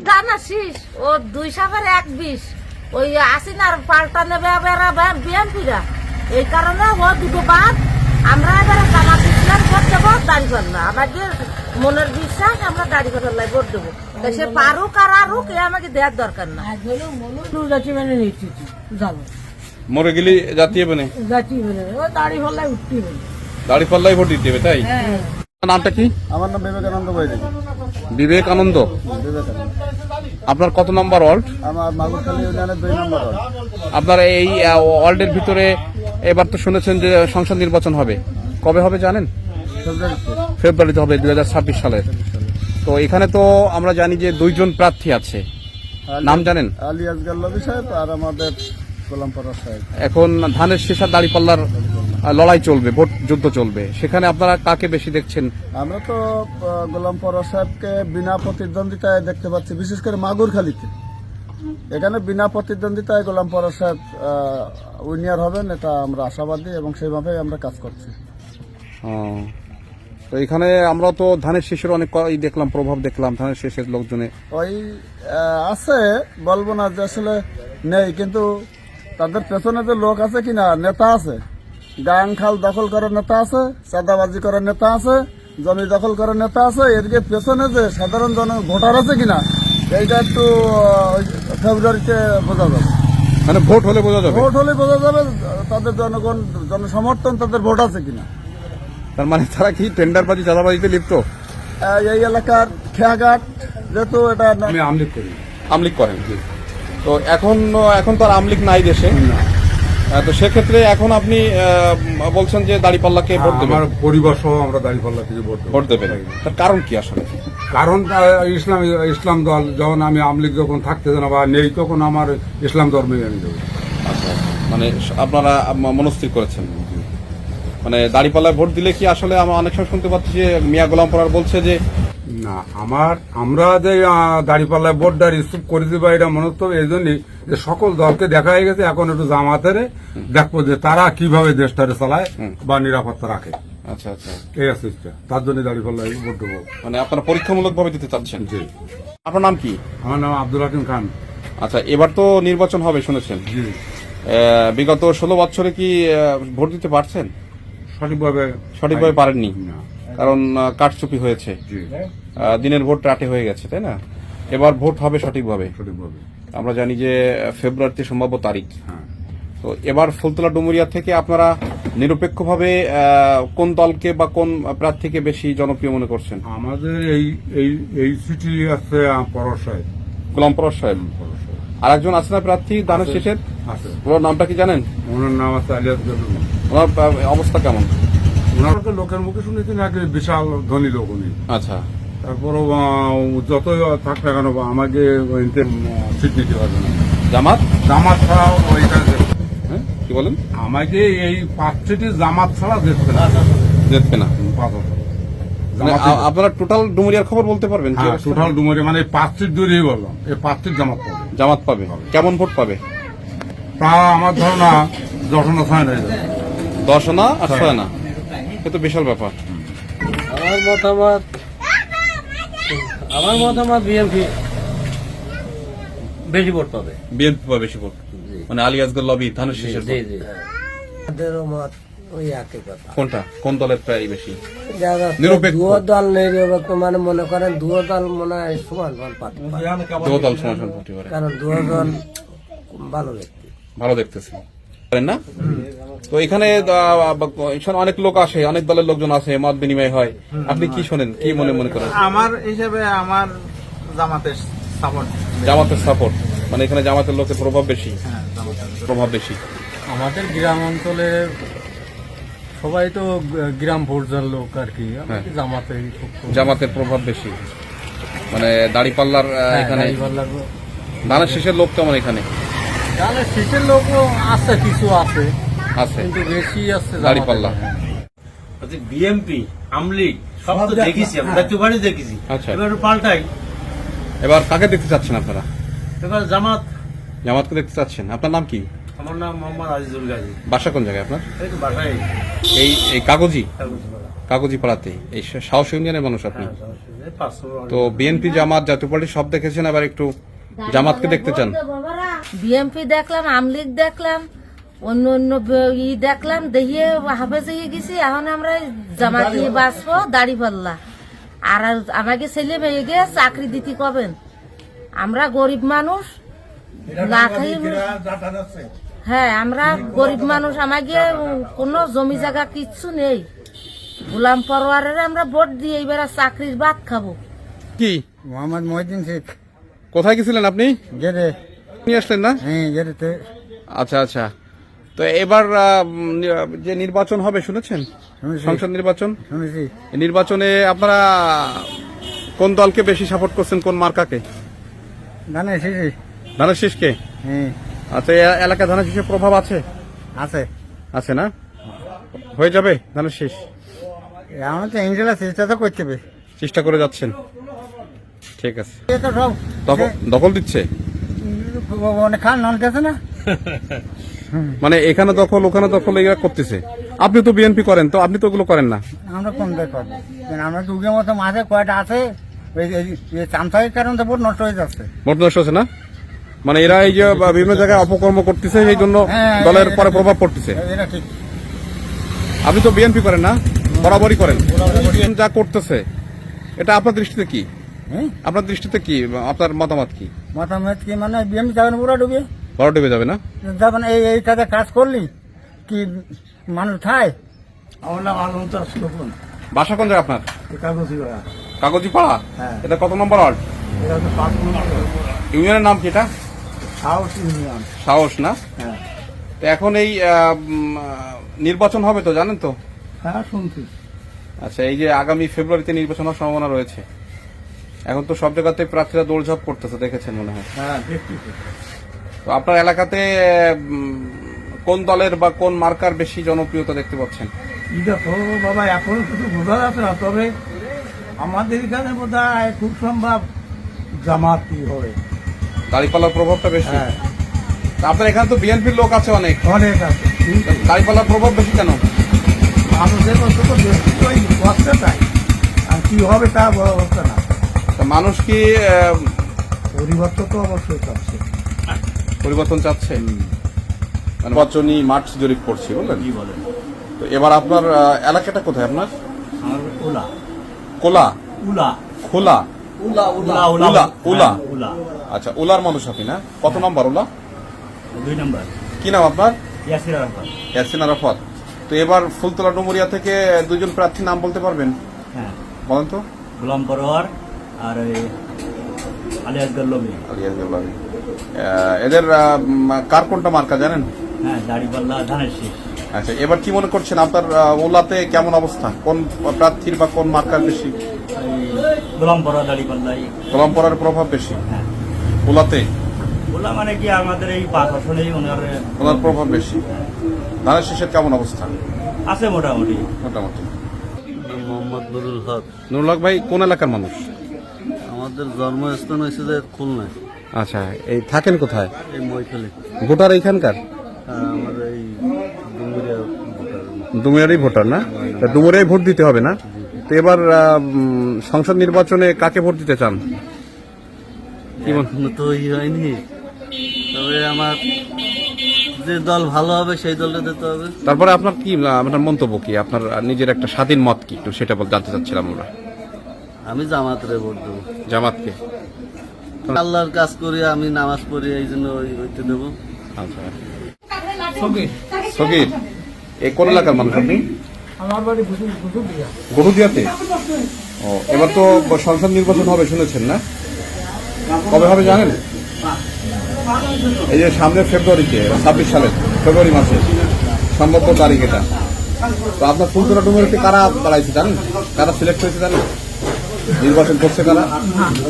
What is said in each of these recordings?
জানা শীষ ও 2 সালের 1-20 ওই আসিনার পাল্টা নেবে বিএনপিরা এই কারণে ও দুটো বাদ আমরা এবারে জামাত ইসলাম ভোট দেবো দাঁড়িপাল্লা আমাদের মনের বিশ্বাস আমরা দাঁড়িপাল্লায় ভোট দেবো সে পারুক আর আরুক এ আমাকে দেওয়ার দরকার না জাতি মানে নিচ্ছি যাবো মরে গেলে জাতীয় মানে জাতি মানে ও দাঁড়িপাল্লায় উঠতে হবে দাঁড়িপাল্লাই ভোট দিতে হবে তাই নামটা কি? আমার নাম বিবেকানন্দ বৈদিক। বিবেকানন্দ। বিবেকানন্দ। আপনার কত নম্বর ওয়ার্ড? আমার মাগুরখালী ইউনিয়নের 2 নম্বর ওয়ার্ড। আপনার এই ওয়ার্ডের ভিতরে এবার তো শুনেছেন যে সংসদ নির্বাচন হবে, কবে হবে জানেন? ফেব্রুয়ারিতে হবে 2026 সালের। তো এখানে তো আমরা জানি যে 2 জন প্রার্থী আছে, নাম জানেন? আলী আসগর লবি সাহেব আর আমাদের গোলাম পরাস সাহেব। এখন ধানের শেষ আর দাঁড়িপাল্লার লড়াই চলবে, ভোট যুদ্ধ চলবে, সেখানে আপনারা কাকে বেশি দেখছেন? আমরা তো গোলাম পরাস সাহেবকে বিনা প্রতিদ্বন্দ্বিতায় দেখতে পাচ্ছি, বিশেষ করে মাগুরখালীতে। এখানে বিনা প্রতিদ্বন্দ্বিতায় গোলাম পরাস সাহেব উইনার হবেন, এটা আমরা আশাবাদী এবং সেইভাবেই আমরা কাজ করছি। তো এখানে আমরা তো ধানের শেষের অনেক দেখলাম, প্রভাব দেখলাম ধানের শেষের লোকজনে ওই আছে, বলবো না যে আসলে নেই, কিন্তু তাদের পেছনে যে লোক আছে কিনা, নেতা আছে, গাং খাল দখল করার নেতা আছে, চাঁদাবাজি করার নেতা আছে, জমি দখল করার নেতা আছে, এর পেছনে যে সাধারণ ভোটার আছে কিনা এইটা একটু ফেব্রুয়ারিতে বোঝা যাবে। মানে ভোট হলে বোঝা যাবে, ভোট হলে বোঝা যাবে তাদের জনগণ জনসমর্থন, তাদের ভোট আছে কিনা। তার মানে তারা কি টেন্ডারবাজি চাঁদাবাজিতে লিপ্ত? এই এলাকার খেয়াঘাট যেহেতু এটা আমি আমলিক করি। আমলিক করেন? তো এখন তো আর আমলিক নাই দেশে, তো সেক্ষেত্রে এখন আপনি বলছেন যে দাঁড়িপাল্লাকে ভোট দেবেন? আমার পরিবার সহ আমরা দাঁড়িপাল্লা থেকে ভোট দেবেন। তার কারণ কি আসলে? কারণ ইসলাম দল যখন আমি আমলিগ যখন থাকতে না বা নেই, তখন আমার ইসলাম ধর্মে আমি দেবো। আচ্ছা, মানে আপনারা মনস্থির করেছেন, মানে দাঁড়িপাল্লায় ভোট দিলে কি আসলে আমরা অনেক সময় শুনতে পাচ্ছি যে মিয়া গোলাম পরার বলছে যে না, আমরা যে দাঁড়িপাল্লায় ভোটটা রিসিভ করে দিবা, এটা মনস্থ এই জন্যই যে সকল দলকে দেখা হয়ে গেছে, এখন একটু জামাতের দেখবো যে তারা কিভাবে দেশটারে চালায় বা নিরাপত্তা রাখে। আচ্ছা আচ্ছা, এই আছে ইচ্ছা, তার জন্য দাঁড়িপাল্লায় ভোট দেবো। মানে আপনারা পরীক্ষামূলক ভাবে দিতে চাচ্ছেন? জি। আপনার নাম কি? আমার নাম আব্দুল হাকিম খান। আচ্ছা, এবার তো নির্বাচন হবে শুনেছেন, জি। বিগত 16 বছরে কি ভোট দিতে পারছেন? সঠিকভাবে পারেননি, কারণ কারচুপি হয়েছে, দিনের ভোট রাতে হয়ে গেছে, তাই না? এবার ভোট হবে সঠিকভাবে। আমরা জানি যে ফেব্রুয়ারিতে সম্ভাব্য তারিখ। তো এবার ফুলতলা ডুমুরিয়া থেকে আপনারা নিরপেক্ষভাবে কোন দলকে বা কোন প্রার্থীকে বেশি জনপ্রিয় মনে করছেন? আমাদের এই সিটি আছে পরশ সাহেব, গোলাম পরাস সাহেব। আর একজন আছে না প্রার্থী ধানের শেষের, ওনার নামটা কি জানেন? ওনার নাম আছে আলী আসগর লবি। ওনার অবস্থা কেমন? ওনার তো লোকের মুখে শুনেছি নাকি বিশাল ধনী লোক উনি। আচ্ছা, তারপরও যতই থাক না কেন আমাকে সিট নিতে পারবে না। জামাত ছাড়াও ওইখানে কি বলেন? আমাকে এই 5 সিটি জামাত ছাড়া দেখবে না। আপনারা টোটাল ডুমুরিয়ার খবর বলতে পারবেন? টোটাল ডুমুরিয়া মানে 5 সিট দূরেই বললাম, এই 5 সিট জামাত পাবে। কেমন ভোট পাবে? তা আমার ধারণা 10 আনা 6 আনা হয়ে যাবে। 10 আনা আর 6 আনা, এ তো বিশাল ব্যাপার। আমার মতামত বিএনপি বেশি ভোট পাবে। বিএনপি পাবে বেশি ভোট, মানে আলী আসগর লবি ধানের শেষের ভোট। আমাদেরও মত ওই একই কথা। কোনটা, কোন দলের প্রায় বেশি? নিরপেক্ষ দল নিরপেক্ষ, মানে মনে করেন দুয়ো দল মনে হয় সমান পাবে, দুয়ো দল সমান হতে পারে, কারণ দুয়ো দল ভালো দেখতেছি না। তো এখানে অনেক লোক আসে, অনেক দলের লোকজন আসে, মত বিনিময় হয়, আপনি কি শোনেন, কি মনে করেন? আমার হিসেবে আমার জামাতের সাপোর্ট, মানে এখানে জামাতের লোকের প্রভাব বেশি। আমাদের গ্রাম অঞ্চলে সবাই তো গ্রাম পর্যায়ের লোক আর কি, জামাতের প্রভাব বেশি, মানে দাঁড়িপাল্লার এখানে ধানের শেষের লোক কেমন? এখানে ধানের শেষের লোকও আছে, কিছু আছে, কিন্তু বেশি আছে দাঁড়িপাল্লা। বিএনপি আমলিগ সব তো দেখেছি, আমরা দুবারই দেখেছি। আচ্ছা, এবার পাল্টাই। এবার কাকে দেখতে চাচ্ছেন আপনারা? এবার জামাতকে দেখতে চাচ্ছেন। আপনার নাম কি? আমার নাম মোহাম্মদ আজিজুল গাজী। বাসা কোন জায়গায় আপনার? এই তো বাসায়। এই কাগজি কাগজি পাড়াতে এই সাহস ইউনিয়নের মানুষ আপনি তো বিএনপি জামাত জাতীয় পার্টি সব দেখেছেন, আবার একটু জামাতকে দেখতে চান? বিএমপি দেখলাম, আমলিগ দেখলাম, অন্য অন্য দেখলাম, দেখিয়ে হাফেজে গেছি। এখন আমরা জামাতি বাঁচবো, দাড়ি পাল্লা। আর আমাকে ছেলে মেয়ে গিয়ে চাকরি দিতে কবেন? আমরা গরিব মানুষ, না খাই। হ্যাঁ, আমরা গরিব মানুষ, আমাকে কোনো জমি জায়গা কিচ্ছু নেই। গোলাম পরোয়ারের আমরা ভোট দিয়ে এবার চাকরির ভাত খাবো। কি মোহাম্মদ মহিউদ্দিন শেখ। কোথায় গেছিলেন আপনি? গেরে। নিয়ে আসলেন না? হ্যাঁ, গেরেতে। আচ্ছা আচ্ছা। তো এবার যে নির্বাচন হবে শুনেছেন, সংসদ নির্বাচন, শুনেছি। এই নির্বাচনে আপনারা কোন দলকে বেশি সাপোর্ট করছেন, কোন মার্কাকে? ধানের শীষে। ধানের শীষকে? হ্যাঁ, আচ্ছা, এই এলাকায় ধানের শীষের প্রভাব আছে? আছে। আছে না? হয়ে যাবে ধানের শীষ? আমরা তো ইনশাল্লাহ চেষ্টা তো করতে হবে। চেষ্টা করে যাচ্ছেন, ঠিক আছে। এটা সব দখল দিচ্ছে অনেক খাল নলতেছে না। মানে এখানে দখল ওখানে দখল এগুলা করতেছে। আপনি তো বিএনপি করেন, তো আপনি তো ওগুলো করেন না? আমরা কোন দেখ করবো, আমরা যুগের মতো মাঝে কয়টা আছে, চামচাইয়ের কারণে তো ভোট নষ্ট হয়ে যাচ্ছে। ভোট নষ্ট হচ্ছে না, মানে এরা এই যে বিভিন্ন জায়গায় অপকর্ম করতেছে, সেই জন্য হ্যাঁ, দলের পরে প্রভাব পড়তেছে। এটা ঠিক। আপনি তো বিএনপি করেন না, বরাবরই করেন। যা করতেছে এটা আপনার দৃষ্টিতে কি? হ্যাঁ, আপনার দৃষ্টিতে কি, আপনার মতামত কি? মতামত কি মানে বিএমপি যাবেন পুরো ডুবে বড় ডুবে যাবে না? যাবেন এই কাজে কাজ করলি কি মানুষ খায়? বাসা কোন জায়গা আপনার? কাগজি পাড়া। এটা কত নম্বর ওয়ার্ড? ইউনিয়নের নাম কি এটা? সাহস না? তো এখন এই নির্বাচন হবে তো, জানেন তো? হ্যাঁ, শুনছি। আচ্ছা, এই যে আগামী ফেব্রুয়ারিতে নির্বাচন হওয়ার সম্ভাবনা রয়েছে, এখন তো সব জায়গাতে প্রার্থীরা দৌড়ঝাঁপ করতেছে, দেখেছেন মনে হয়। হ্যাঁ, দেখছি। তো আপনার এলাকাতে কোন দলের বা কোন মার্কার বেশি জনপ্রিয়তা দেখতে পাচ্ছেন? এটা তো বাবা এখন কিছু বোঝা যাচ্ছে না, তবে আমাদের এখানে বোধ হয় খুব সম্ভব জামাতই হবে। দাঁড়িপাল্লার প্রভাবটা বেশি? হ্যাঁ, তা আপনার এখানে তো বিএনপির লোক আছে অনেক, অনেক আছে। কিন্তু দাঁড়িপাল্লার প্রভাব বেশি কেন? মানুষের মধ্যে তো বেশি ওই বসতে চাই, আর কি হবে তা বড় হচ্ছে না। তা মানুষ কি পরিবর্তন তো অবশ্যই চাচ্ছে। পরিবর্তন চাচ্ছে? নির্বাচনী মাঠ জরিপ করছি, বললেন? কি বলেন? তো এবার আপনার এলাকাটা কোথায় আপনার? আমার উলা কোলা? উলা খোলা? উলা উলা উলা? উলা? উলা আচ্ছা, উলার মানুষ আপনি না? কত নম্বর উলা? 2 নম্বর। কি নাম আপনার? ইয়াসির আরাফাত। ইয়াসিন আরাফাত। তো এবার ফুলতলা ডুমুরিয়া থেকে দুজন প্রার্থী নাম বলতে পারবেন? হ্যাঁ, বলেন তো। গোলাম পরোয়ার আর আলিয়াস গল্লবী। এদের কার কোনটা মার্কা জানেন? হ্যাঁ, দাড়িপাল্লা, ধানের শীষ। আচ্ছা, এবার কি মনে করছেন আপনার ওলাতে কেমন অবস্থা, কোন প্রার্থীর বা কোন মার্কার বেশি? গোলাম পরোয়ার, দাড়িপাল্লাই। গোলাম পড়ার প্রভাব বেশি হ্যাঁ, ওলাতে? ওলা মানে কি আমাদের এই 5 আসনেই ওনার প্রভাব বেশি। ধানের শীষের কেমন অবস্থা? আছে মোটামুটি। মোটামুটি। মোহাম্মদ নুরুল হক। নুরুল হক ভাই কোন এলাকার মানুষ? আমাদের জন্মস্থান হয়েছে যে খুলনায়। আচ্ছা, এই থাকেন কোথায়? এই মৈখালী। ভোটার এইখানকার? আমাদের এই ডুমুরিয়া ভোটার। ডুমুরিয়ারই ভোটার না? তা ডুমুরিয়ায় ভোট দিতে হবে না? তো এবার সংসদ নির্বাচনে কাকে ভোট দিতে চান? কি এখনো তো হয়নি, তবে আমার যে দল ভালো হবে সেই দলটা দিতে হবে। তারপরে আপনার কি, আপনার মন্তব্য কি, আপনার নিজের একটা স্বাধীন মত কি, একটু সেটা জানতে চাচ্ছিলাম আমরা। আমি জামাতরে ভোট দেবো। জামাতকে? আল্লাহর কাজ করি, আমি নামাজ পড়ি, এই জন্য ওইতে দেবো। আচ্ছা, সগীর এই কোন এলাকার মানুষ আপনি? আমার বাড়ি গরুদিয়াতে। ও, এবার তো সংসদ নির্বাচন হবে শুনেছেন না? কবে হবে জানেন? এই যে সামনের ফেব্রুয়ারিতে, 26 সালের ফেব্রুয়ারি মাসে সম্ভবত তারিখ এটা। তো আপনার ফুলতলা ডুমুরিয়াতে কারা দাঁড়াইছে জানেন? কারা সিলেক্ট হয়েছে জানেন? নির্বাচন করছে কারা?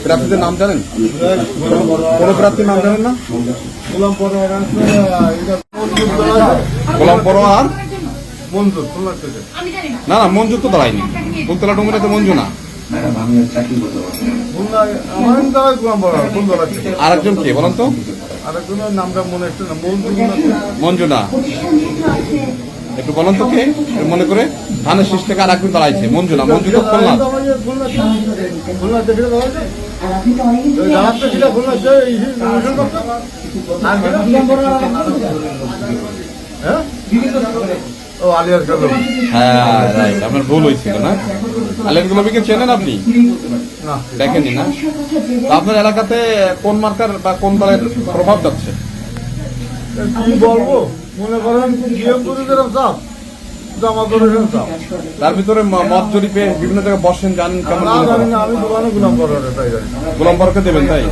প্রার্থীদের নাম জানেন? কোন প্রার্থীর নাম জানেন না? গোলাম পরোয়ার না, না মঞ্জু তো দাঁড়ায়নি। ফুলতলা ডুমুরিয়াতে মঞ্জু না, আরেকজন কে বলেন তো? আরেকজনের নামটা মনে হচ্ছে না। মঞ্জু না, একটু বলেন তো কে মনে করে ধানের শীষ থেকে আর একদিন দাঁড়াইছে মঞ্জু না মঞ্জু তো খুলনা হ্যাঁ রাইট আপনার ভুল হয়েছিল না আলিয়াস গোলাপীকে চেনেন আপনি দেখেননি না তো আপনার এলাকাতে কোন মার্কার বা কোন দলের প্রভাব যাচ্ছে কি বলবো মনে করেন তার ভিতরে মত জরিপে বিভিন্ন জায়গায় বসেন জানেন কেমন মনে করেন? আমি দোকানে গুলাম করার তাই জানি গোলাম বরকে দেবেন তাই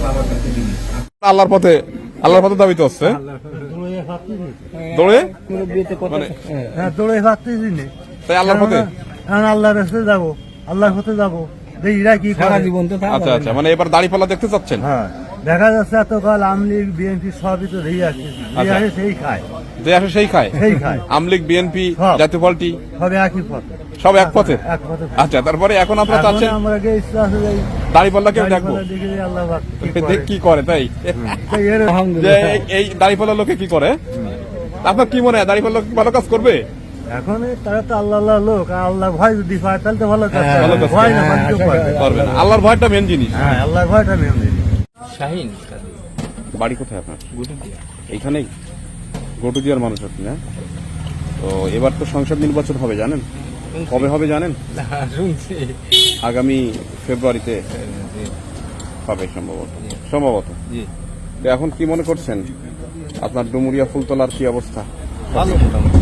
আল্লাহর পথে দাবিতে হচ্ছে দৌড়ে মানে হ্যাঁ দৌড়ে ভাবতেছি না তাই আল্লাহর পথে এখন আল্লাহর রাস্তায় যাবো আল্লাহর পথে যাবো দেখি কি সারা জীবন তো আচ্ছা আচ্ছা মানে এবার দাড়িপাল্লা দেখতে চাচ্ছেন হ্যাঁ দেখা যাচ্ছে এতকাল আমলিগ বিএনপি সবই তো রেই আছে সেই খায় যে আসে সেই খায় সেই খায় আমলিগ বিএনপি সব। জাতীয় পার্টি সবে একই পথ সব এক পথে এক পথে আচ্ছা তারপরে এখন আপনারা এখন চাচ্ছেন আমরা যে ইচ্ছা আছে যে দাড়িপাল্লা কেউ দেখবো গাড়িপালা দেখে যে আল্লাহ পাক কি করে। দেখ কি করে তাই তাই এর যে এই দাড়িপাল্লা লোকে কি করে আপনার কি মনে হয় দাড়িপাল্লা কি ভালো কাজ করবে এখন তারা তো আল্লাহ আল্লাহ লোক আর আল্লাহ ভয় যদি পায় তাহলে তো ভালো কাজ করে। ভালো কাজ ভয় না মানে কেউ পায় না। করবে না আল্লাহর ভয়টা মেন জিনিস হ্যাঁ আল্লাহর ভয়টা মেন জিনিস। শাহিন বাড়ি কোথায় আপনার এইখানেই গটুদিয়ার মানুষ আপনি না তো এবার তো সংসদ নির্বাচন হবে জানেন কবে হবে জানেন শুনছি আগামী ফেব্রুয়ারিতে হবে সম্ভবত জি তো এখন কি মনে করছেন আপনার ডুমুরিয়া ফুলতলার কি অবস্থা ভালো মোটামুটি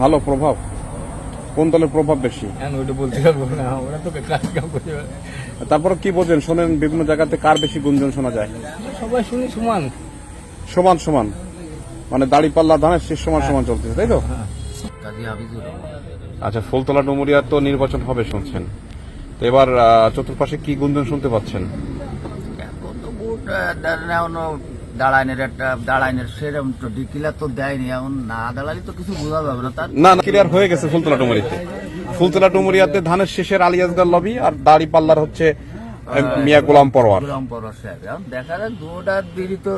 ভালো প্রভাব কোন দলের প্রভাব বেশি এখন ওইটা বলতে পারবো না ওরা তো কাজ কাম করতে পারে তারপরে কি বোঝেন শোনেন বিভিন্ন জায়গাতে কার বেশি গুঞ্জন শোনা যায় সবাই শুনি সমান সমান সমান মানে দাড়িপাল্লা ধানের শেষ সমান সমান চলতেছে তাই তো আচ্ছা ফুলতলা ডুমুরিয়া তো নির্বাচন হবে শুনছেন তো এবার চতুর্পাশে কি গুঞ্জন শুনতে পাচ্ছেন দাঁড়াইনের সেরকম তো ডিকিলা তো দেয়নি এখন না দাঁড়ালি তো কিছু বোঝা যাবে না তার না ক্লিয়ার হয়ে গেছে ফুলতলা ডুমুরিয়াতে ফুলতলা ডুমুরিয়াতে ধানের শেষের আলিয়াসগার লবি আর দাড়িপাল্লার হচ্ছে মিয়া গোলাম পরোয়ার গোলাম পরশ সাহেব এখন দেখা যায় দুটার দিনই তো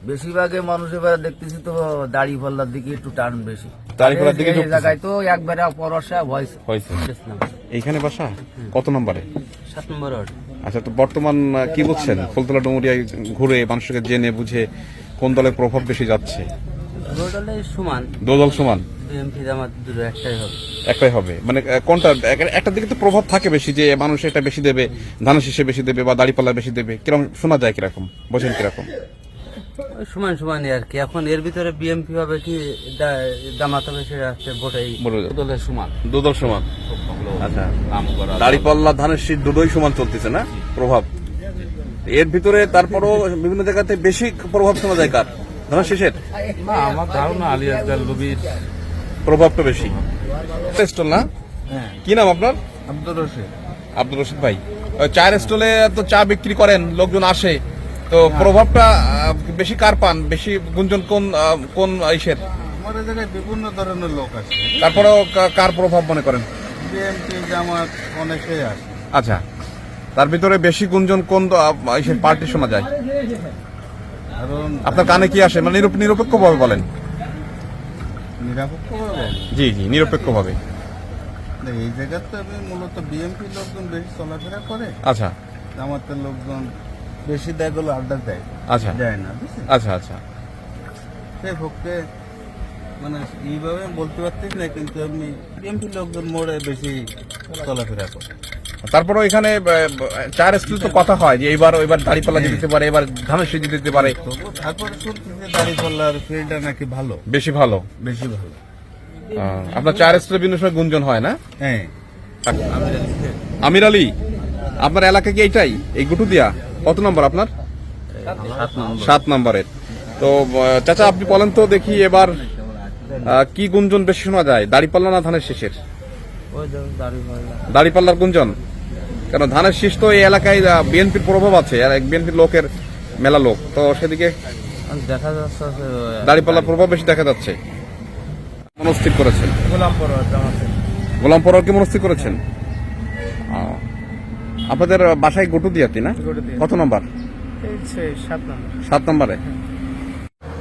বেশিরভাগে মানুষ এবার দেখতেছি তো দাড়ি পাল্লার দিকে একটু টান বেশি দাড়িপাল্লার দিকে এই ঝুঁকতেছে। জায়গায় তো একবারে পরশ সাহেব হয়েছে হয়েছে এইখানে বাসা কত নম্বরে 7 নম্বর ওয়ার্ড আচ্ছা তো বর্তমান কি বুঝছেন ফুলতলা ডুমুরিয়ায় ঘুরে মানুষকে জেনে বুঝে কোন দলের প্রভাব বেশি যাচ্ছে দুটালে সমান দোদল সমান বিএনপি জামাত দুটো একটাই হবে একটাই হবে মানে কোনটা একটা দিকে তো প্রভাব থাকে বেশি যে মানুষ এটা বেশি দেবে ধানের শীষে বেশি দেবে বা দাড়িপাল্লা বেশি দেবে কিরকম শোনা যায় কিরকম বোঝেন কিরকম ওই সমান সমানই আর কি এখন এর ভিতরে বিএনপি হবে কি জামাত হবে সেটা হচ্ছে ভোটে দলের সমান দুদল সমান আচ্ছা দাড়িপাল্লা ধানের শীষ দুটোই সমান চলতেছে না প্রভাব এর ভিতরে তারপরও বিভিন্ন জায়গাতে বেশি প্রভাব শোনা যায় কার ধানের শীষের না আমার ধারণা আলিয়াসগার লবির প্রভাবটা বেশি স্টল না কি নাম আপনার আব্দুর রশিদ ভাই ওই চায়ের স্টলে তো চা বিক্রি করেন লোকজন আসে তো প্রভাবটা বেশি কার পান বেশি গুঞ্জন কোন ইসের আমাদের জায়গায় বিভিন্ন ধরনের লোক আছে তারপরেও কার প্রভাব মনে করেন বিএনপি জামাত অনেকেই আছে আচ্ছা তার ভিতরে বেশি গুঞ্জন কোন ইসের পার্টি শোনা যায় কারণ আপনার কানে কি আসে মানে নিরপেক্ষ ভাবে বলেন নিরাপত্তা জি জি নিরপেক্ষ ভাবে এই জায়গাতে আমি মূলত বিএনপি লোকজন বেশি চলাফেরা করে আচ্ছা জামাতের লোকজন বেশি দেয় গুলো আড্ডা দেয় আচ্ছা দেয় না বুঝছেন আচ্ছা আচ্ছা সেই পক্ষে মানে এইভাবে বলতে পারতিস না কিন্তু আমি বিএনপি লোকজন মোড়ে বেশি চলাফেরা করে তারপরে এখানে চার স্কুল তো কথা হয় যে এবার দাড়িপাল্লা দিতে পারে এবার ধানের শীষ দিতে পারে তবু তারপরে শুনছি যে দাঁড়িপাল্লার ফিল্ডটা নাকি ভালো বেশি ভালো বেশি ভালো আপনার চার স্কুলে বিভিন্ন সময় গুঞ্জন হয় না হ্যাঁ আমির আলী আপনার এলাকা কি এইটাই এই গুটুদিয়া কত নম্বর আপনার 7 নম্বরের তো চাচা আপনি বলেন তো দেখি এবার কি গুঞ্জন বেশি শোনা যায় দাড়িপাল্লা না ধানের শীষের দাড়িপাল্লার গুঞ্জন কেন ধানের শীষ তো এই এলাকায় বিএনপির প্রভাব আছে আর বিএনপির লোকের মেলা লোক তো সেদিকে দেখা যাচ্ছে দাড়িপাল্লার প্রভাব বেশি দেখা যাচ্ছে মনস্থির করেছেন গোলাম পরশ জামাতে গোলাম পরোয়ারকে মনস্থির করেছেন আপনাদের বাসায় গটুদিয়াতে না কত নম্বর 7 নম্বর 7 নম্বরে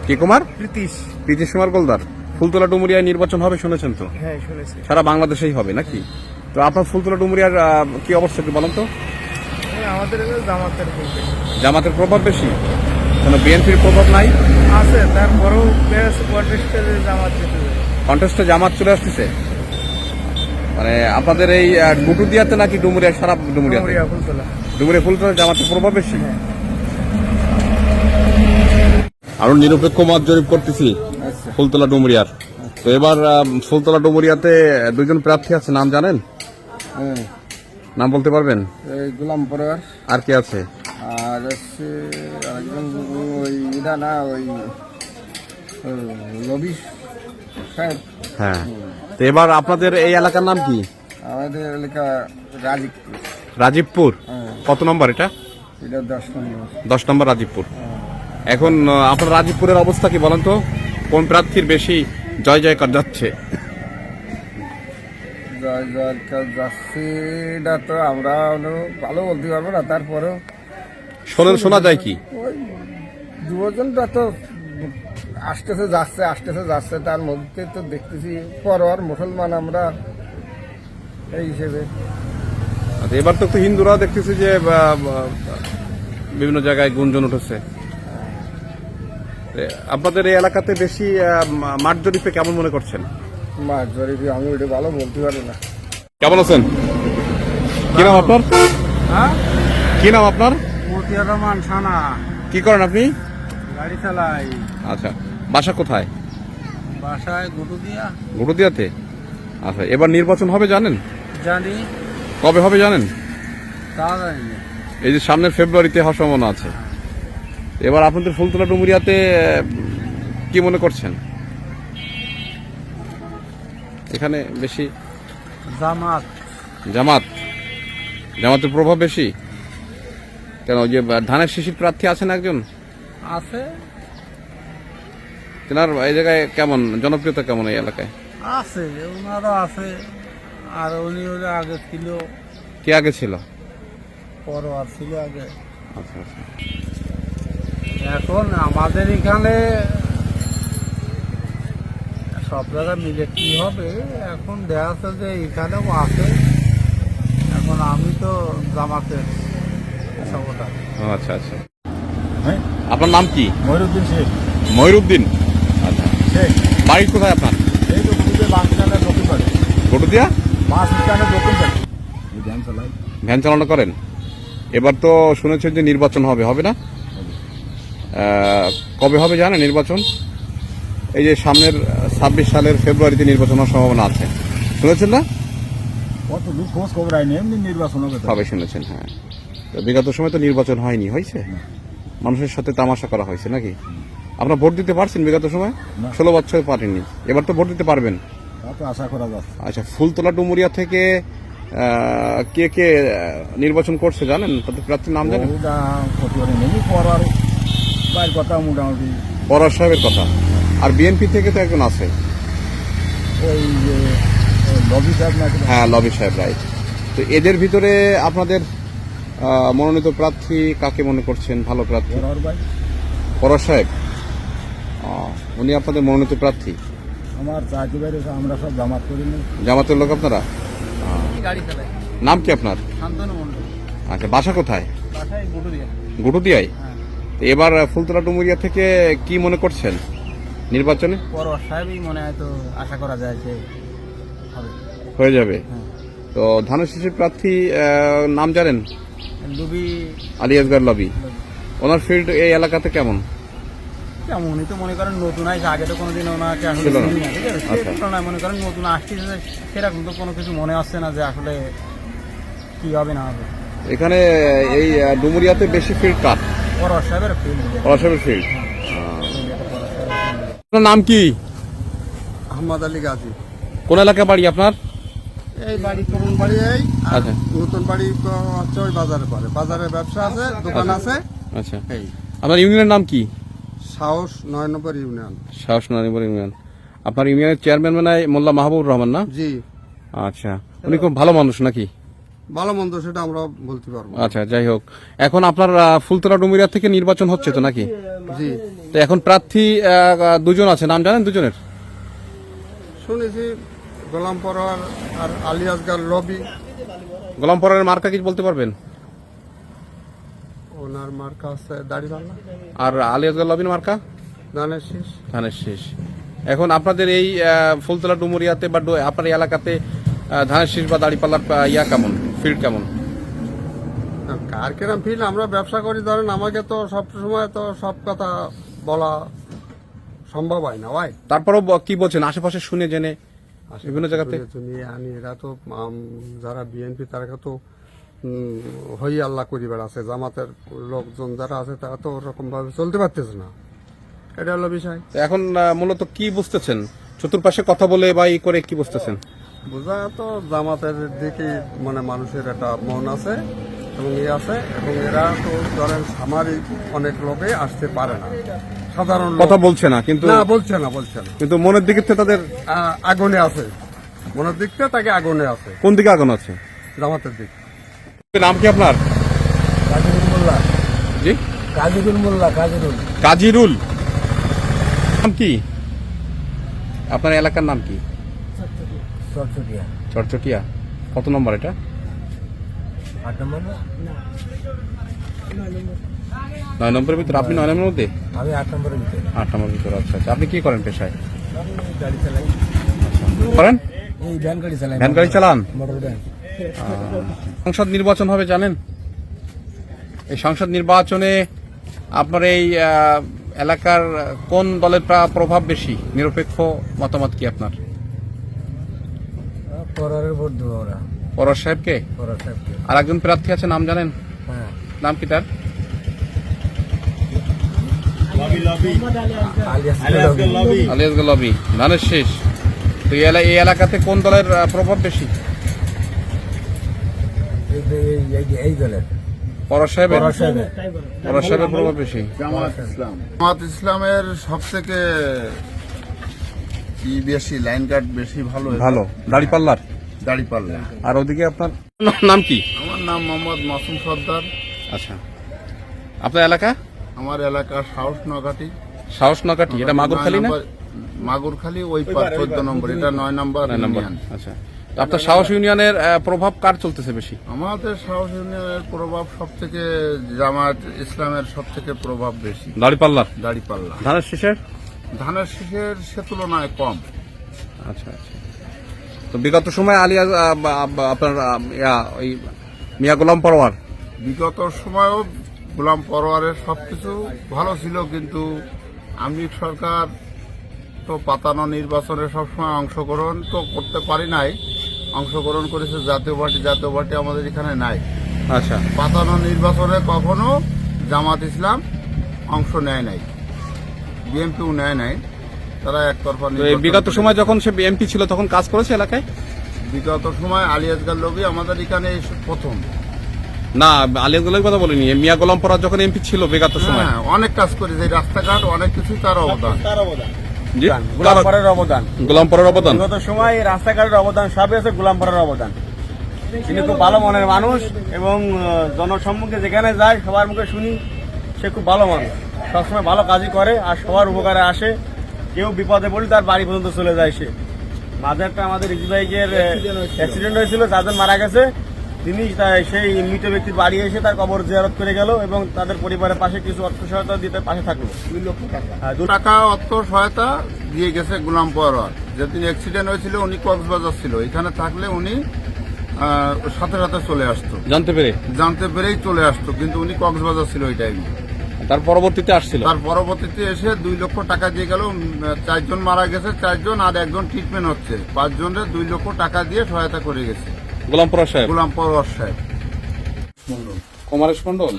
কি কুমার প্রীতিশ প্রীতিশ কুমার গোলদার ফুলতলা ডুমুরিয়ায় নির্বাচন হবে শুনেছেন তো? হ্যাঁ শুনেছি। সারা বাংলাদেশেই হবে নাকি? তো আপনার ফুলতলা ডুমুরিয়ার কি অবস্থা একটু বলেন তো? আমাদের জামাতের জামাতের প্রভাব বেশি, কেন বিএনপির প্রভাব নাই? আছে, তারপরেও কন্টেস্টে জামাত যেতে হবে। কন্টেস্টে জামাত চলে আসতেছে, মানে আপনাদের এই গুটুদিয়াতে নাকি ডুমুরিয়া? সারা ডুমুরিয়াতে? ফুলতলা। ডুমুরিয়া ফুলতলা জামাতের প্রভাব বেশি। আরো নিরপেক্ষ মত জরিপ করতেছি ফুলতলা ডুমুরিয়ার। তো এবার ফুলতলা ডুমুরিয়াতে দুজন প্রার্থী আছে, নাম জানেন? নাম বলতে পারবেন? গোলাম পরোয়ার, আর কে আছে? আর হচ্ছে আরেকজন ওই ইদা না, ওই লবি সাহেব। হ্যাঁ, তো এবার আপনাদের এই এলাকার নাম কি? আমাদের এলাকা রাজীবপুর। রাজীবপুর। কত নম্বর এটা? এটা 10 নম্বর। 10 নম্বর রাজীবপুর। এখন আপনার রাজীবপুরের অবস্থা কি বলেন তো? কোন প্রার্থীর বেশি জয় জয়কার যাচ্ছে? জয় জয়কার যাচ্ছে এটা তো আমরা ভালো বলতে পারবো না, তারপরেও শোনা যায় কি? ওই দুজনটা তো আসতেছে যাচ্ছে, তার মধ্যে তো দেখতেছি পরোয়ার মুসলমান আমরা এই হিসেবে। আচ্ছা, এবার তো একটু হিন্দুরা দেখতেছি যে বিভিন্ন জায়গায় গুঞ্জন উঠেছে। আপনাদের এই এলাকাতে বেশি মাঠ জরিপে কেমন মনে করছেন? মাছ জরিপি আমি ওইটা ভালো বলতে পারি না। কেমন আছেন? কি নাম আপনার? কি নাম আপনার? মতিয়ার রহমান সানা। কি করেন আপনি? গাড়ি চালাই। আচ্ছা, বাসা কোথায়? বাসায় গুটুদিয়া। গুটুদিয়াতে। আচ্ছা, এবার নির্বাচন হবে জানেন? জানি। কবে হবে জানেন? তা জানি না। এই যে সামনের ফেব্রুয়ারিতে হওয়ার সম্ভাবনা আছে। এবার আপনাদের ফুলতলা ডুমুরিয়াতে কি মনে করছেন? এখানে বেশি জামাতের প্রভাব বেশি, কেন ওই যে ধানের শিশির প্রার্থী আছেন একজন আছে, তেনার এই জায়গায় কেমন জনপ্রিয়তা কেমন এই এলাকায়? আছে ওনারও আছে, আর উনি হলে আগে ছিল। কে আগে ছিল? পরোয়ার ছিল আগে। আচ্ছা আচ্ছা। এখন আমাদের এখানে সব জায়গায় মিলে কি হবে এখন দেখা যাচ্ছে যে এখানেও আছে। এখন আমি তো জামাতের সাপোর্টার। আচ্ছা আচ্ছা। আপনার নাম কি? মহিরুদ্দিন শেখ। মহিরুদ্দিন। আচ্ছা, শেখ। বাড়ি কোথায় আপনার? এই তো গুটুদিয়া বাস স্ট্যান্ডের দক্ষিণ পাড়ে। গুটুদিয়া বাস স্ট্যান্ডের দক্ষিণ পাড়ে ভ্যান চালাই। ভ্যান চালনা করেন? এবার তো শুনেছেন যে নির্বাচন হবে না? কবে হবে জানেন নির্বাচন? এই যে সামনের 26 সালের ফেব্রুয়ারিতে নির্বাচন হওয়ার সম্ভাবনা আছে, শুনেছেন না? কত দূর খোঁজ খবর আইনি, এমনি নির্বাচন হবে। সবাই শুনেছেন। হ্যাঁ, তো বিগত সময় তো নির্বাচন হয়নি, হয়েছে মানুষের সাথে তামাশা করা হয়েছে নাকি? আপনারা ভোট দিতে পারছেন বিগত সময়? 16 বছর পারেননি, এবার তো ভোট দিতে পারবেন। তা তো আশা করা যাচ্ছে। আচ্ছা, ফুলতলা ডুমুরিয়া থেকে কে কে নির্বাচন করছে জানেন? তাদের প্রার্থীর নাম জানেন? ওটা কত করে নেই, পড়ার বাইর কথা মোটামুটি। পরাশ সাহেবের কথা। আর বিএনপি থেকে তো একজন আছে, ওই যে লবি সাহেব নাকি? হ্যাঁ, লবি সাহেব, রাইট। তো এদের ভিতরে আপনাদের মনোনীত প্রার্থী কাকে মনে করছেন ভালো প্রার্থী? পড়ার ভাই পরাশ সাহেব, উনি আপনাদের মনোনীত প্রার্থী? আমার চাকরি বাইরে আমরা সব জামাত করিনি। জামাতের লোক আপনারা? গাড়ি চালাই। নাম কি আপনার? শান্তনু মন্ডল। আচ্ছা, বাসা কোথায়? বাসায় গুটুদিয়া। গুটুদিয়ায়। তো এবার ফুলতলা ডুমুরিয়া থেকে কি মনে করছেন নির্বাচনে? পরোয়ার সাহেবই মনে হয়, তো আশা করা যায় যে হবে। হয়ে যাবে। তো ধানের শীষের প্রার্থী নাম জানেন? লবি। আলী আসগর লবি। ওনার ফিল্ড এই এলাকাতে কেমন? উনি তো মনে করেন নতুন আসছে, আগে তো কোনোদিন ওনাকে আসলে ছিল না। চিনি না, ঠিক আছে? সেই আচ্ছা। তুলনায় মনে করেন নতুন আসতেছে, সেরকম তো কোনো কিছু মনে আসছে না যে আসলে কি হবে না হবে। এখানে এই ডুমুরিয়াতে বেশি ফিল্ড কার? পরোয়ার সাহেবের ফিল্ড। পরাশ সাহেবের ফিল্ড। আপনার নাম কি? আহমদ আলী গাজী। কোন এলাকা বাড়ি আপনার? এই বাড়ি তরুণ বাড়ি, এই আচ্ছা নতুন বাড়ি তো হচ্ছে ওই বাজারে পারে, বাজারে ব্যবসা আছে, দোকান আছে। আচ্ছা, এই আপনার ইউনিয়নের নাম কি? সাহস 9 নম্বর ইউনিয়ন। সাহস নানিপুর ইউনিয়ন। আপনার ইউনিয়নের চেয়ারম্যান মানে মোল্লা মাহবুব রহমান না? জি, আচ্ছা, উনি খুব ভালো মানুষ নাকি? ভালো মন্দ সেটা আমরা বলতে পারবো। আচ্ছা, যাই হোক, এখন আপনার ফুলতলা ডুমুরিয়া থেকে নির্বাচন হচ্ছে তো নাকি? জি, তো এখন প্রার্থী দুজন আছে, নাম জানেন দুজনের? শুনেছি গোলাম পরোয়ার আর আলী আসগার রবি। গোলাম পরারের মার্কা কি বলতে পারবেন? ওনার মার্কা আছে দাড়িপাল্লা, আর আলী আসগর লবির মার্কা ধানের শীষ। ধানের শীষ। এখন আপনাদের এই ফুলতলা ডুমুরিয়াতে বা আপনার এই এলাকাতে ধানের শীষ বা দাড়িপাল্লার ইয়া কেমন, ফিল্ড কেমন? কার কিরম ফিল, আমরা ব্যবসা করি, ধরেন আমাকে তো সব সময় তো সব কথা বলা সম্ভব হয় না ভাই। তারপরেও কি বলছেন আশেপাশে শুনে জেনে বিভিন্ন জায়গাতে? তুমি আনি এরা তো যারা বিএনপি তারা তো হই আল্লাহ করি বেড়াচ্ছে, জামাতের লোকজন যারা আছে তারা তো ওরকম ভাবে চলতে পারতেছে না, এটা হলো বিষয়। তো এখন মূলত কি বুঝতেছেন চতুর্পাশে কথা বলে বা ই করে কি বুঝতেছেন? বোঝা তো জামাতের দিকে মানে মানুষের একটা মন আছে এবং ইয়ে আছে, এবং এরা তো ধরেন সামরিক অনেক লোকে আসতে পারে না, সাধারণ লোক কথা বলছে না কিন্তু না, বলছে না কিন্তু মনের দিকে তো তাদের আগুনে আছে, মনের দিক থেকে তাকে আগুনে আছে। কোন দিকে আগুন আছে? জামাতের দিক। নাম কি আপনার? কাজিরুল মোল্লা। জি, কাজিরুল মোল্লা। কাজিরুল। কাজিরুল নাম কি? আপনার এলাকার নাম কি? চটচটিয়া। চটচটিয়া। কত নম্বর এটা? 8 নম্বর না? 9 নম্বরের ভিতরে। আপনি 9 নম্বরের মধ্যে? আমি 8 নম্বরের ভিতরে। 8 নম্বরের ভিতরে। আচ্ছা আচ্ছা। আপনি কি করেন পেশায়? গাড়ি চালাই। করেন? এই ভ্যান গাড়ি চালাই। ভ্যান গাড়ি চালান? Motor van. সংসদ নির্বাচন হবে জানেন? এই সংসদ নির্বাচনে আপনার এই এলাকার কোন দলের প্রভাব বেশি? নিরপেক্ষ মতামত কি আপনার? পরের ভোট দেবো ওরা। পরশ সাহেবকে? পরের সাহেবকে। আর একজন প্রার্থী আছে, নাম জানেন? হ্যাঁ। নাম কি তার? আলিয়াস গোলাবি। ধানের শেষ। তো এই এলাকাতে কোন দলের প্রভাব বেশি? এই দলের। পরশ সাহেবের? পরের সাহেবের। পরশ সাহেবের প্রভাব বেশি। জামাত ইসলামের সব থেকে কি বেশি লাইন কাট বেশি ভালো ভালো দাড়িপাল্লার। দাড়িপাল্লা। আর ওদিকে আপনার নাম কি? আমার নাম মোহাম্মদ মাসুম সর্দার। আচ্ছা। আপনার এলাকা? আমার এলাকা সাহস নগাটি। সাহস নকাটি। এটা মাগুরখালী না? মাগুরখালী ওই 14 নম্বর, এটা 9 নম্বর 9 নম্বর। ইউনিয়ন। আচ্ছা। তো আপনার সাহস ইউনিয়নের প্রভাব কার চলতেছে বেশি? আমাদের সাহস ইউনিয়নের প্রভাব সব থেকে জামাত ইসলামের সব থেকে প্রভাব বেশি। দাড়িপাল্লার। দাড়িপাল্লা। ধানের শেষের? ধানের শীষের সে তুলনায় কম। আচ্ছা আচ্ছা। তো বিগত সময় আলিয়া আপনার ওই মিয়া গোলাম পরোয়ার বিগত সময়েও গোলাম পরোয়ারের সবকিছু ভালো ছিল, কিন্তু আমলিগ সরকার তো পাতানো নির্বাচনে সবসময় অংশগ্রহণ তো করতে পারি নাই। অংশগ্রহণ করেছে জাতীয় পার্টি। জাতীয় পার্টি আমাদের এখানে নাই। আচ্ছা। পাতানো নির্বাচনে কখনো জামাত ইসলাম অংশ নেয় নাই, বিএনপিও নেয় নাই। তারা একতরফা তো এই নির্বাচন বিগত করে। সময় যখন সে এমপি ছিল তখন কাজ করেছে এলাকায়? বিগত সময় আলী আসগার লবি আমাদের এখানে এই প্রথম। না, আলিয়া গোলামের কথা বলিনি। মিয়া গোলাম পরোয়ার যখন এমপি ছিল বিগত সময়। হ্যাঁ, অনেক কাজ করেছে, এই রাস্তাঘাট অনেক কিছু তার অবদান। জি, গোলাম পরের অবদান, গোলাম পরোয়ার অবদান। বিগত সময় রাস্তাঘাটের অবদান সবই আছে গোলাম পরের অবদান। তিনি খুব ভালো মনের মানুষ এবং জনসম্মুখে যেখানে যায় সবার মুখে শুনি সে খুব ভালো মানুষ, সবসময় ভালো কাজই করে আর সবার উপকারে আসে। কেউ বিপদে পড়লে তার বাড়ি পর্যন্ত চলে যায় সে। মাঝে একটা আমাদের রিজু বাইকের অ্যাক্সিডেন্ট হয়েছিল, 4 জন মারা গেছে। তিনি সেই মৃত ব্যক্তির বাড়ি এসে তার কবর জিয়ারত করে গেল এবং তাদের পরিবারের পাশে কিছু অর্থ সহায়তা দিতে পাশে থাকলো। 2 লক্ষ টাকা। 2 টাকা অর্থ সহায়তা দিয়ে গেছে গোলাম পরোয়ার। যেদিন অ্যাক্সিডেন্ট হয়েছিল উনি কক্সবাজার ছিল, এখানে থাকলে উনি সাথে সাথে চলে আসতো, জানতে পেরেই চলে আসতো, কিন্তু উনি কক্সবাজার ছিল ওই টাইমে। তার পরবর্তীতে আসছিল। তার পরবর্তীতে এসে 2 লক্ষ টাকা দিয়ে গেল। 4 জন মারা গেছে, 4 জন, আর 1 জন ট্রিটমেন্ট হচ্ছে। 5 জনের 2 লক্ষ টাকা দিয়ে সহায়তা করে গেছে গোলাম পরোয়ার সাহেব। গোলাম পরোয়ার সাহেব। কুমারেশ মন্ডল,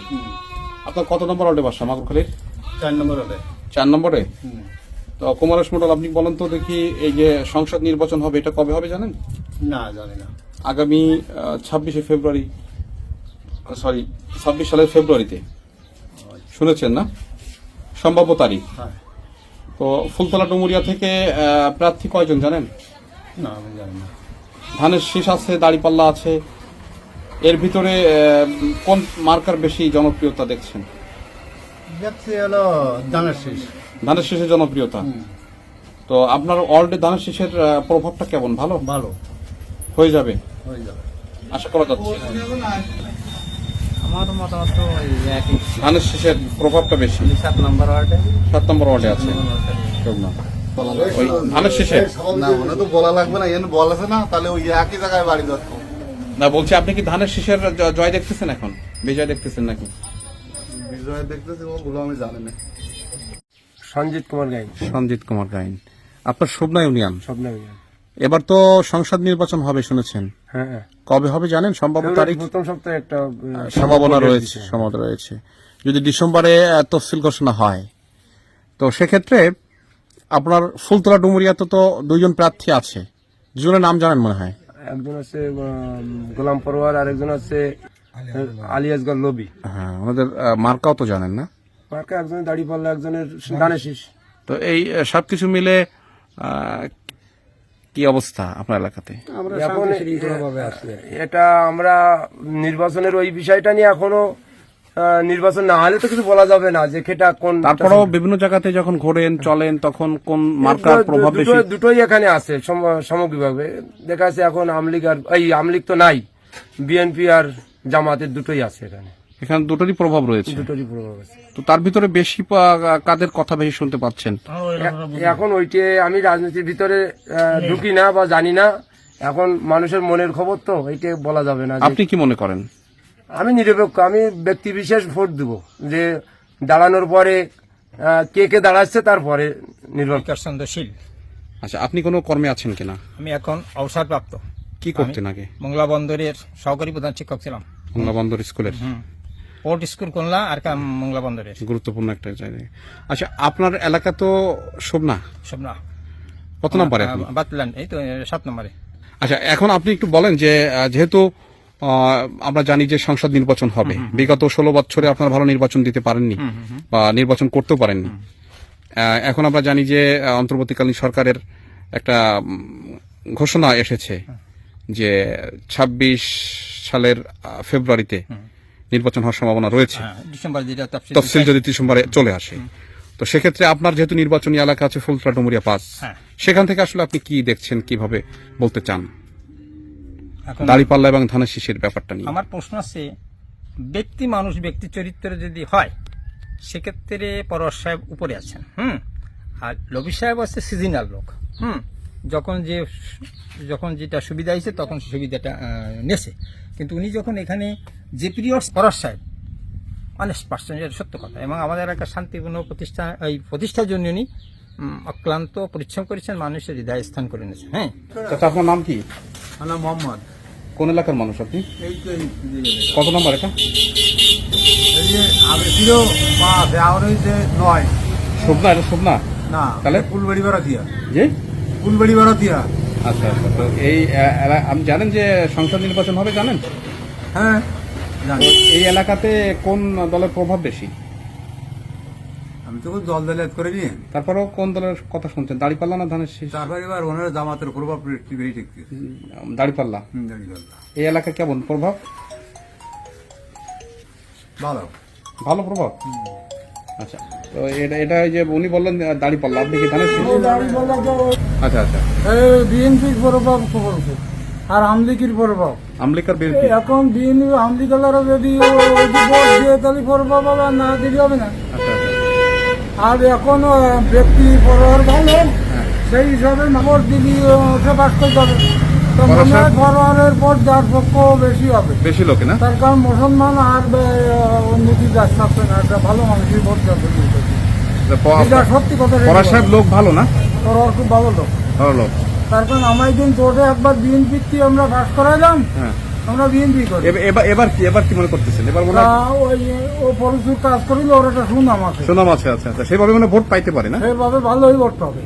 আপনার কত নম্বর ওয়ার্ডে বাসা মাগুরখালীর? 4 নম্বর হবে। 4 নম্বরে। তো কুমারেশ মন্ডল, আপনি বলেন তো দেখি, এই যে সংসদ নির্বাচন হবে এটা কবে হবে জানেন? না, জানি না। আগামী 26 সালের ফেব্রুয়ারিতে। শুনেছেন না? সম্ভাব্য তারিখ। তো ফুলতলা ডুমুরিয়া থেকে প্রার্থী কয়জন জানেন? না, আমি জানি না। ধানের শীষ আছে, দাড়িপাল্লা আছে। এর ভিতরে কোন মার্কার বেশি জনপ্রিয়তা দেখছেন? দেখছি হলো ধানের শীষ। ধানের শীষের জনপ্রিয়তা। তো আপনার অলরেডি ধানের শীষের প্রভাবটা কেমন? ভালো ভালো হয়ে যাবে হয়ে যাবে। আশা করা যাচ্ছে। আমার মতামত তো ওই একই, ধানের শীষের প্রভাবটা বেশি 7 নম্বর ওয়ার্ডে। 7 নম্বর ওয়ার্ডে আছে। ওই ধানের শীষের না ওনা তো বলা লাগবে না, এন বলেছে না, তাহলে ওই একই জায়গায় বাড়ি দরকার। না বলছি, আপনি কি ধানের শীষের জয় দেখতেছেন এখন, বিজয় দেখতেছেন নাকি? বিজয় দেখতেছি ওগুলো আমি জানি না। সঞ্জিত কুমার গাইন, সঞ্জিত কুমার গাইন। আপনার শোভনা ইউনিয়ন। স্বপ্ন। এবার তো সংসদ নির্বাচন হবে শুনেছেন, হ্যাঁ, কবে হবে জানেন? সম্ভাব্য তারিখ প্রথম সপ্তাহে একটা সম্ভাবনা রয়েছে। যদি ডিসেম্বরে তফসিল ঘোষণা হয়, তো সেক্ষেত্রে আপনার ফুলতলা ডুমুরিয়াতে তো 2 জন প্রার্থী আছে, দুজনের নাম জানেন মনে হয়? একজন আছে গোলাম পরোয়ার, আর একজন আছে আলী আসগর লবি। হ্যাঁ, ওনাদের মার্কাও তো জানেন না? মার্কা একজনের দাড়িপাল্লা, একজনের ধানের শীষ। তো এই সবকিছু মিলে কি অবস্থা আপনার এলাকাতে? এখন এটা আমরা নির্বাচনের ওই বিষয়টা নিয়ে এখনো নির্বাচন না হলে তো কিছু বলা যাবে না যে সেটা কোন। তারপরেও বিভিন্ন জায়গাতে যখন ঘোরেন চলেন তখন কোন মার্কার প্রভাব বেশি? দুটোই এখানে আছে সামগ্রিকভাবে দেখা যাচ্ছে। এখন আমলিগ আর আমলিগ তো নাই, বিএনপি আর জামাতের দুটোই আছে এখানে। এখানে দুটোরই প্রভাব রয়েছে। দুটোরই প্রভাব আছে। তো তার ভিতরে বেশি কাদের কথা বেশি শুনতে পাচ্ছেন? এখন ওইটা আমি রাজনীতির ভিতরে ঢুকি না বা জানি না, এখন মানুষের মনের খবর তো এইটা বলা যাবে না। আপনি কি মনে করেন? আমি নিরপেক্ষ, আমি ব্যক্তি বিশেষ ভোট দেব, যে দাঁড়ানোর পরে কে কে দাঁড়াচ্ছে তারপরে নির্ভর। চন্দ্রশীল। আচ্ছা, আপনি কোনো কর্মে আছেন কিনা? আমি এখন অবসরপ্রাপ্ত। কি করতেন আগে? মংলা বন্দরের সহকারী প্রধান শিক্ষক ছিলাম। মংলা বন্দর স্কুলের? পোর্ট স্কুল কোনলা আর মংলা বন্দরের। গুরুত্বপূর্ণ একটা জায়গা। আচ্ছা, আপনার এলাকা তো শোভনা। শোভনা কত নম্বরে? বাতলান, এই তো 7 নম্বরে। আচ্ছা, এখন আপনি একটু বলেন যে যেহেতু আমরা জানি যে সংসদ নির্বাচন হবে, বিগত 16 বছরে আপনারা ভালো নির্বাচন দিতে পারেননি বা নির্বাচন করতেও পারেননি। এখন আমরা জানি যে অন্তর্বর্তীকালীন সরকারের একটা ঘোষণা এসেছে যে 26 সালের ফেব্রুয়ারিতে নির্বাচন হওয়ার সম্ভাবনা রয়েছে, ডিসেম্বর তফসিল যদি ডিসেম্বরে চলে আসে। তো সেক্ষেত্রে আপনার যেহেতু নির্বাচনী এলাকা আছে ফুলতলা ডুমুরিয়া 5, সেখান থেকে আসলে আপনি কি দেখছেন, কিভাবে বলতে চান দাঁড়িপাল্লা এবং ধানের শীষের ব্যাপারটা নিয়ে? আমার প্রশ্ন আছে, ব্যক্তি মানুষ ব্যক্তি চরিত্র যদি হয় সেক্ষেত্রে পরশ সাহেব উপরে আছেন, আর লবি সাহেব আছে সিজনাল লোক। যখন যেটা সুবিধা হয়েছে তখন সুবিধাটা নেছে, কিন্তু উনি যখন এখানে যে পিরিয়ড পরশ সাহেব 100% সত্য কথা, এবং আমাদের একটা শান্তিপূর্ণ প্রতিষ্ঠার জন্য উনি অক্লান্ত পরিশ্রম করেছেন, মানুষের হৃদয় স্থান করে নিয়েছেন। হ্যাঁ, আপনার নাম কি? আমার নাম মোহাম্মদ। কোন এলাকার মানুষ আপনি? এই তো কত নম্বর এটা? আগে ছিল 5, এখন হয়েছে 9। শোভনা? এটা শোভনা না, তাহলে ফুলবাড়ি বারাতিয়া। জি, ফুলবাড়ি বারাতিয়া। আচ্ছা আচ্ছা। তো এই আপনি জানেন যে সংসদ নির্বাচন হবে, জানেন? হ্যাঁ জানি। এই এলাকাতে কোন দলের প্রভাব বেশি? আমি তো দল দলেত করে নিয়ে, তারপরেও কোন দলের কথা শুনছেন, দাঁড়িপাল্লা না ধানের শীষ? তারপর এবার ওনার জামাতের প্রভাব বেশি দেখতে। দাঁড়িপাল্লা। এই এলাকা কেমন প্রভাব? ভালো ভালো প্রভাব। আচ্ছা, তো এটা যে উনি বললেন দাঁড়িপাল্লা, আপনি কি ধানের শীষ? আচ্ছা আচ্ছা। বিএনপির প্রভাব পড়ছে আর আমলিকির প্রভাব। আমলিকার বিএনপি এখন বিএনপি আমলিকালারা যদি ভোট দিয়ে তাহলে প্রভাব হবে, না দিলে হবে না। আচ্ছা আচ্ছা। আর এখন ব্যক্তি পরোয়ার ভালো, সেই হিসাবে ভোট দিলি ওঠে পাস করতে হবে। তো মনে হয় পরোয়ারের ভোট যার পক্ষ বেশি হবে, বেশি লোকে না, তার কারণ মুসলমান আর উন্নতি যাচ্ছে না, একটা ভালো মানুষের ভোট যাবে। সত্যি কথা, পরাশ সাহেব লোক ভালো না? পরোয়ার খুব ভালো লোক, ভালো লোক। তার কারণ আমার দিন তোটে একবার বিএনপি আমরা পাস করাইলাম, আমরা বিএনপি করি। এবার কি মনে করতেছেন? এবার মনে ও প্রচুর কাজ করিল, ওর একটা সুনাম আছে। সুনাম আছে। আচ্ছা আচ্ছা, সেভাবে মানে ভোট পাইতে পারে না? সেভাবে ভালোই ভোট পাবে।